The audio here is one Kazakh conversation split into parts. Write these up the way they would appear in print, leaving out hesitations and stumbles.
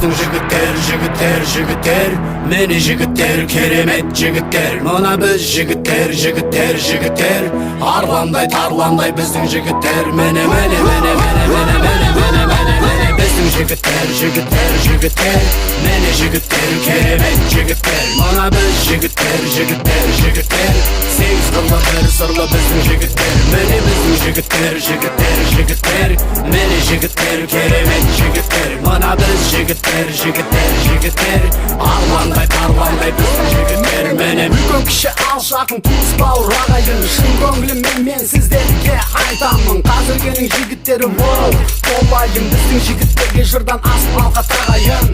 біздің жігіттер міне жігіттер керемет жігіттер мына біз жігіттер арландай тарландай біздің жігіттер міне біздің жігіттер міне жігіттер керемет жігіттер мына біз жігіттер сегіз қырлы бір сырлы біздің жігіттер міне біздің жігіттер міне жігіттер керемет жігіттер мына біз жігіттер арландай тарландай біздің жігіттер міне үлкен кіші алшақын туыс бауыр ағайын шын көңіліммен мен сіздерге айтамын қазіргенің жігіттері болайын біздің жігіттерге жырдан асыл алқа тағайын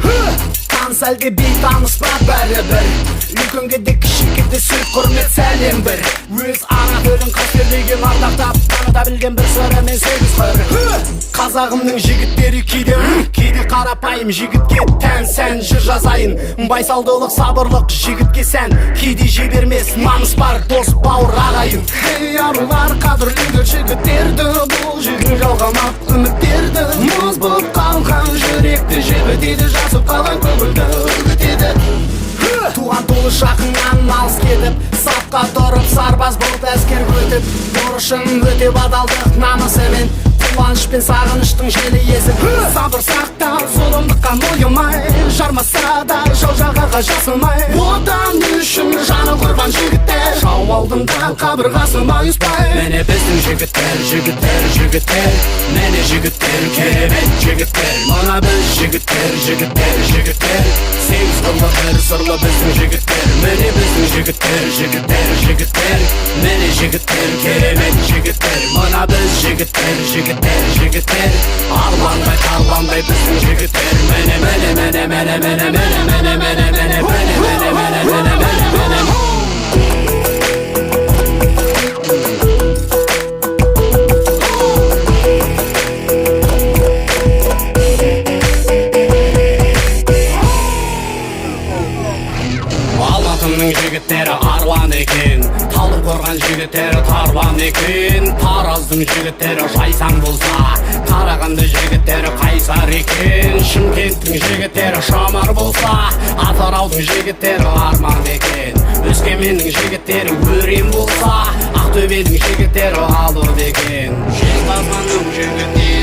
таныс әлде бейтаныс па бәрібір үлкенге де кішіге де сүріп құрмет сәлем бір өз ана тілін қастерлеген ардақтап таныта білген бір сырымен сегіз қыр қазағымның жігіттері кейде қарапайым жігітке тән сән жыр жазайын байсалдылық сабырлық жігітке сән кейде жібермес намыс бар дос бауыр ағайын ей арулар қадірлеңдер жігіттерді бұл жүрек жалғамақ үміттерді мұз болып қалған жүректі жібітеді жасып қалған көңілді үгітеді туған туыс жақыннан алыс кетіп сапқа тұрып сарбаз болып әскер өтіп борышын өтеп адалдық намысымен қуаныш пен сағыныштың желі езіп сабыр сақтау зұлымдыққа мойымай жармаса да жау жағаға жасымай отан үшін жаны құрбан жігіттер жау алдында қабырғасы майыспай міне біздің жігіттер міне жігіттер керемет жігіттер мына біз жігіттер сегіз қырлы бір сырлы біздің жігіттер міне біздің жігіттер міне жігіттер керемет жігіттер мына біз жігіттер арландай тарландай біздің жігіттер міне Алматының жігіттері арлан екен Талдықорған жігіттері тарлан екен Тараздың жігіттері жайсаң болса Қарағанды жігіттері қайсар екен Шымкенттің жігіттері шамар болса Атыраудың жігіттері арман екен Өскеменнің жігіттері өрен болса Ақтөбенің жігіттері алып екен Жезқазғанның жігіттері